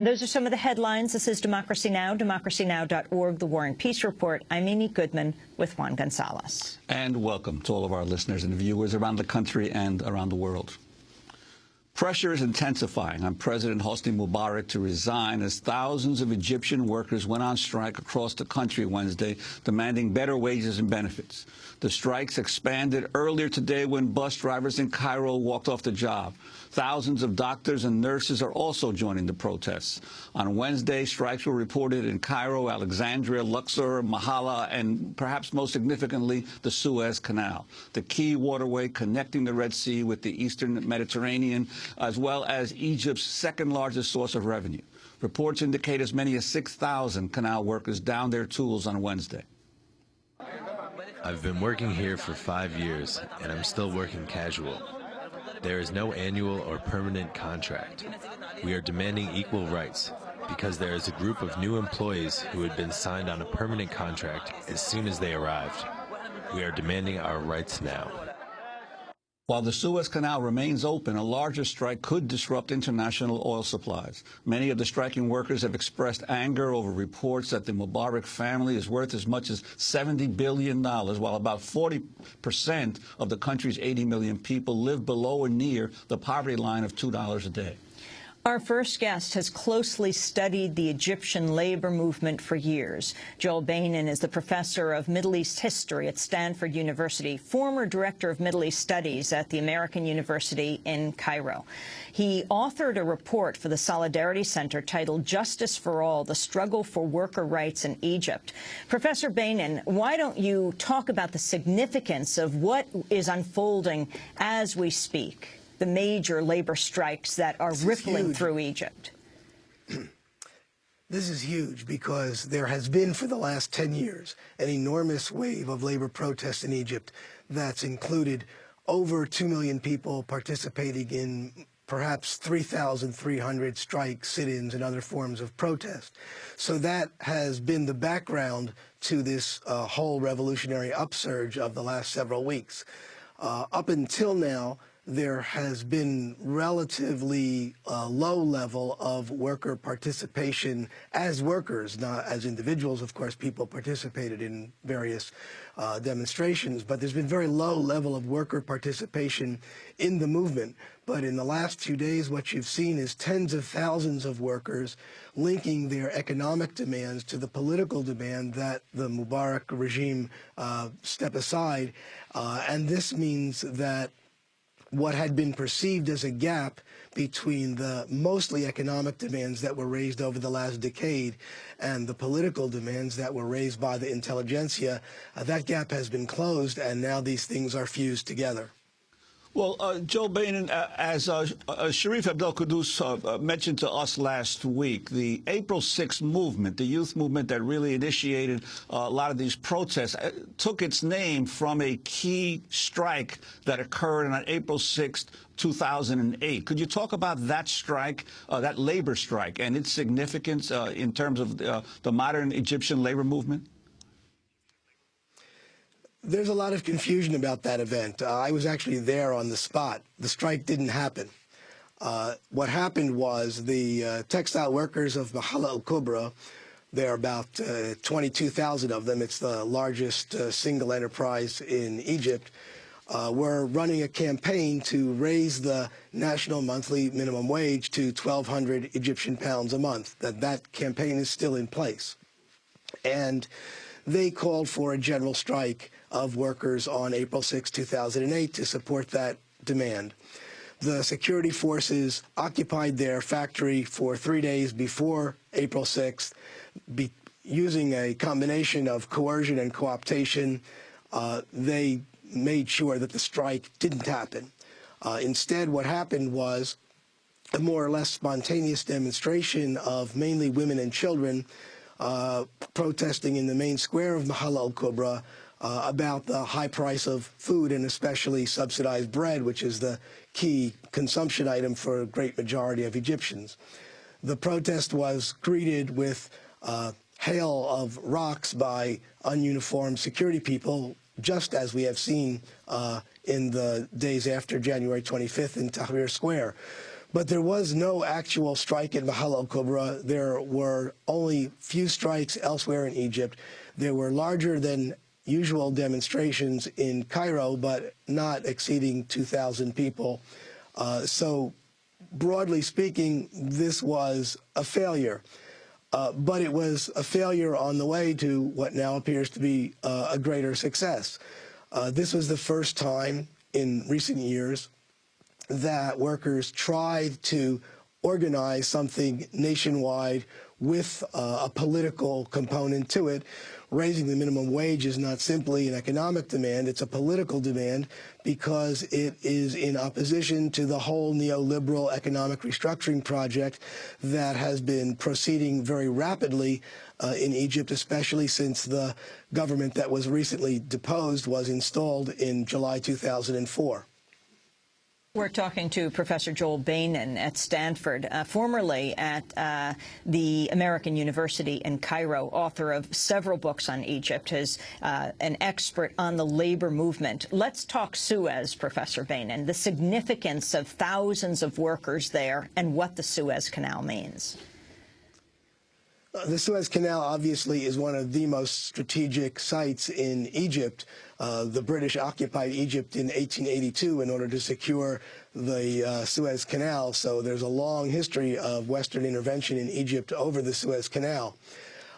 Those are some of the headlines. This is Democracy Now!, democracynow.org, The War and Peace Report. I'm Amy Goodman with Juan Gonzalez. And welcome to all of our listeners and viewers around the country and around the world. Pressure is intensifying on President Hosni Mubarak to resign as thousands of Egyptian workers went on strike across the country Wednesday, demanding better wages and benefits. The strikes expanded earlier today when bus drivers in Cairo walked off the job. Thousands of doctors and nurses are also joining the protests. On Wednesday, strikes were reported in Cairo, Alexandria, Luxor, Mahala, and perhaps most significantly, the Suez Canal, the key waterway connecting the Red Sea with the eastern Mediterranean, as well as Egypt's second largest source of revenue. Reports indicate as many as 6,000 canal workers downed their tools on Wednesday. I've been working here for 5 years, and I'm still working casual. There is no annual or permanent contract. We are demanding equal rights because there is a group of new employees who had been signed on a permanent contract as soon as they arrived. We are demanding our rights now. While the Suez Canal remains open, a larger strike could disrupt international oil supplies. Many of the striking workers have expressed anger over reports that the Mubarak family is worth as much as $70 billion, while about 40% of the country's 80 million people live below or near the poverty line of $2 a day. Our first guest has closely studied the Egyptian labor movement for years. Joel Beinin is the professor of Middle East history at Stanford University, former director of Middle East studies at the American University in Cairo. He authored a report for the Solidarity Center titled Justice for All, The Struggle for Worker Rights in Egypt. Professor Beinin, why don't you talk about the significance of what is unfolding as we speak? The major labor strikes that are rippling through Egypt. This is huge because there has been for the last 10 years an enormous wave of labor protests in Egypt that's included over 2 million people participating in perhaps 3,300 strikes, sit-ins, and other forms of protest. So that has been the background to this whole revolutionary upsurge of the last several weeks. Up until now, there has been relatively low level of worker participation as workers, not as individuals. Of course, people participated in various demonstrations, but there's been very low level of worker participation in the movement. But in the last few days, what you've seen is tens of thousands of workers linking their economic demands to the political demand that the Mubarak regime step aside. And this means that what had been perceived as a gap between the mostly economic demands that were raised over the last decade and the political demands that were raised by the intelligentsia, that gap has been closed, and now these things are fused together. Well, Joel Beinin, as Sharif Abdel Quddus mentioned to us last week, the April 6th movement, the youth movement that really initiated a lot of these protests, took its name from a key strike that occurred on April 6th, 2008. Could you talk about that strike, that labor strike, and its significance in terms of the modern Egyptian labor movement? There's a lot of confusion about that event. I was actually there on the spot. The strike didn't happen. What happened was the textile workers of Mahala al-Kubra, there are about 22,000 of them, it's the largest single enterprise in Egypt, were running a campaign to raise the national monthly minimum wage to 1,200 Egyptian pounds a month. That campaign is still in place. And they called for a general strike of workers on April 6, 2008 to support that demand. The security forces occupied their factory for 3 days before April 6th, using a combination of coercion and co-optation. They made sure that the strike didn't happen. Instead, what happened was a more or less spontaneous demonstration of mainly women and children protesting in the main square of Mahala al-Kubra about the high price of food, and especially subsidized bread, which is the key consumption item for a great majority of Egyptians. The protest was greeted with hail of rocks by ununiformed security people, just as we have seen in the days after January 25th in Tahrir Square. But there was no actual strike in Mahal al-Kubra. There were only few strikes elsewhere in Egypt. There were larger than usual demonstrations in Cairo, but not exceeding 2,000 people. So broadly speaking, this was a failure. But it was a failure on the way to what now appears to be a greater success. This was the first time in recent years that workers tried to organize something nationwide with a political component to it. Raising the minimum wage is not simply an economic demand, it's a political demand because it is in opposition to the whole neoliberal economic restructuring project that has been proceeding very rapidly in Egypt, especially since the government that was recently deposed was installed in July 2004. We're talking to Professor Joel Beinin at Stanford, formerly at the American University in Cairo, author of several books on Egypt, is an expert on the labor movement. Let's talk Suez, Professor Beinin, the significance of thousands of workers there and what the Suez Canal means. The Suez Canal obviously is one of the most strategic sites in Egypt. The British occupied Egypt in 1882 in order to secure the Suez Canal, so there's a long history of Western intervention in Egypt over the Suez Canal.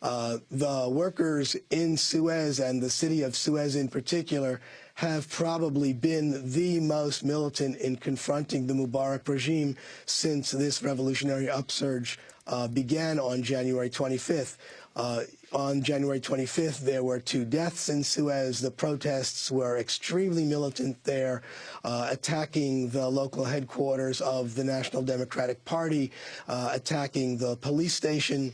The workers in Suez and the city of Suez in particular have probably been the most militant in confronting the Mubarak regime since this revolutionary upsurge began on January 25th. On January 25th, there were 2 deaths in Suez. The protests were extremely militant there, attacking the local headquarters of the National Democratic Party, attacking the police station.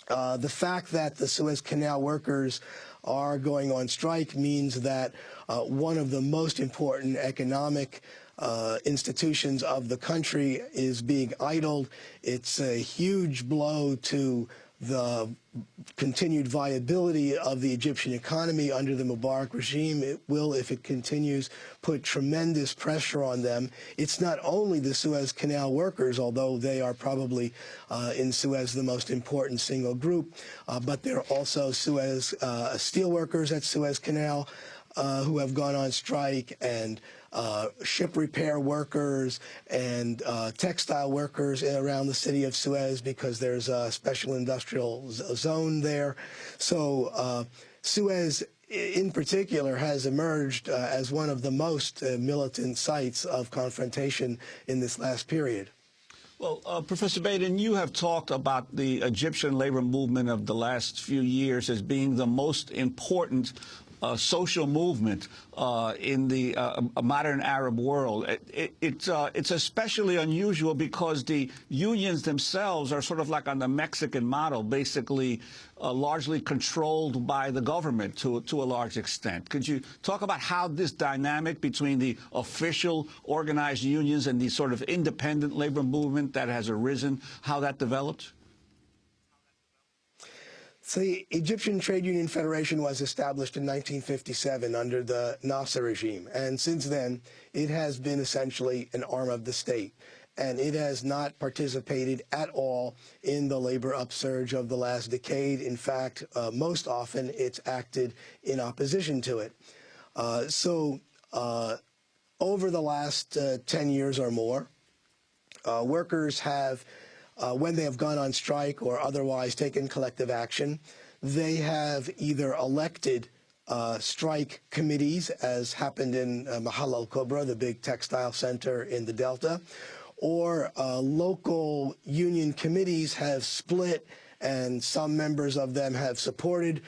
The fact that the Suez Canal workers are going on strike means that one of the most important economic institutions of the country is being idled. It's a huge blow to the continued viability of the Egyptian economy under the Mubarak regime. It will, if it continues, put tremendous pressure on them. It's not only the Suez Canal workers, although they are probably in Suez the most important single group, but there are also Suez steel workers at Suez Canal who have gone on strike, and ship repair workers and textile workers around the city of Suez because there's a special industrial zone there. So Suez in particular has emerged as one of the most militant sites of confrontation in this last period. Well, Professor Beinin, you have talked about the Egyptian labor movement of the last few years as being the most important social movement in the modern Arab world. It's especially unusual because the unions themselves are sort of like on the Mexican model, basically largely controlled by the government to a large extent. Could you talk about how this dynamic between the official organized unions and the sort of independent labor movement that has arisen, how that developed? So the Egyptian Trade Union Federation was established in 1957 under the Nasser regime, and since then it has been essentially an arm of the state, and it has not participated at all in the labor upsurge of the last decade. In fact, most often it's acted in opposition to it. Over the last 10 years or more, workers have when they have gone on strike or otherwise taken collective action, they have either elected strike committees, as happened in Mahal al-Kubra, the big textile center in the Delta, or local union committees have split, and some members of them have supported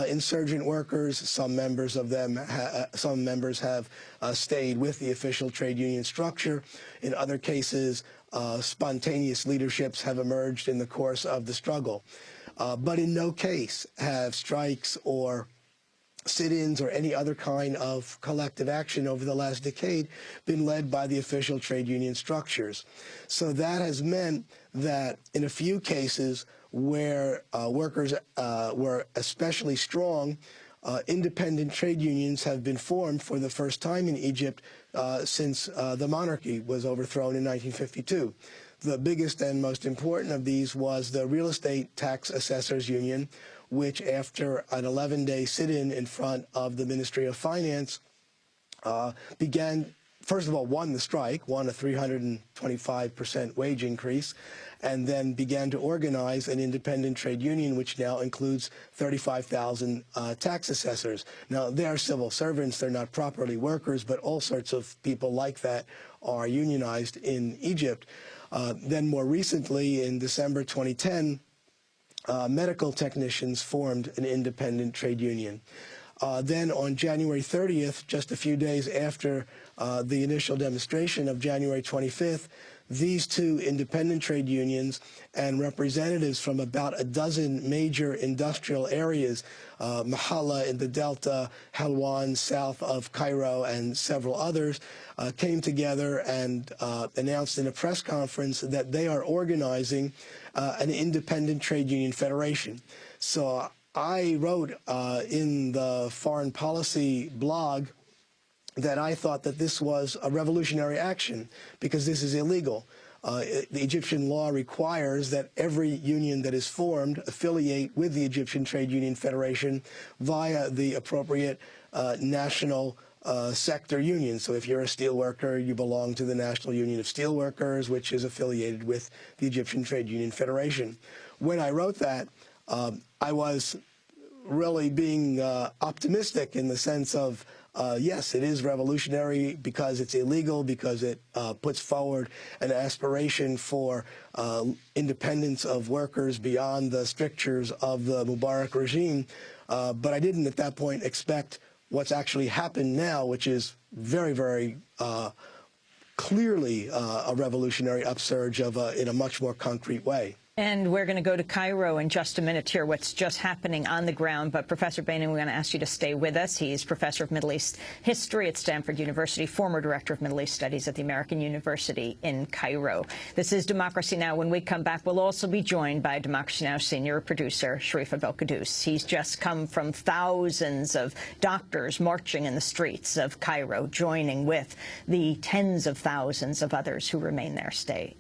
insurgent workers. Some members of them, have stayed with the official trade union structure. In other cases, spontaneous leaderships have emerged in the course of the struggle. But in no case have strikes or sit-ins or any other kind of collective action over the last decade been led by the official trade union structures. So that has meant that in a few cases where workers were especially strong, independent trade unions have been formed for the first time in Egypt since the monarchy was overthrown in 1952. The biggest and most important of these was the Real Estate Tax Assessors Union, which after an 11-day sit-in in front of the Ministry of Finance began, first of all, won the strike, won a 325% wage increase, and then began to organize an independent trade union, which now includes 35,000 tax assessors. Now, they're civil servants, they're not properly workers, but all sorts of people like that are unionized in Egypt. Then more recently, in December 2010, medical technicians formed an independent trade union. Then on January 30th, just a few days after the initial demonstration of January 25th, these two independent trade unions and representatives from about a dozen major industrial areas, Mahalla in the Delta, Helwan south of Cairo, and several others, came together and announced in a press conference that they are organizing an independent trade union federation. So I wrote in the foreign policy blog that I thought that this was a revolutionary action because this is illegal. The Egyptian law requires that every union that is formed affiliate with the Egyptian Trade Union Federation via the appropriate national sector union. So if you're a steelworker, you belong to the National Union of Steelworkers, which is affiliated with the Egyptian Trade Union Federation. When I wrote that, I was really being optimistic in the sense of, yes, it is revolutionary because it's illegal, because it puts forward an aspiration for independence of workers beyond the strictures of the Mubarak regime. But I didn't at that point expect what's actually happened now, which is very, very clearly a revolutionary upsurge of in a much more concrete way. And we're going to go to Cairo in just a minute to hear what's just happening on the ground. But Professor Beinin, we're going to ask you to stay with us. He's professor of Middle East history at Stanford University, former director of Middle East studies at the American University in Cairo. This is Democracy Now! When we come back, we'll also be joined by Democracy Now! Senior producer Sharif Abel-Quddus. He's just come from thousands of doctors marching in the streets of Cairo, joining with the tens of thousands of others who remain there. Stay.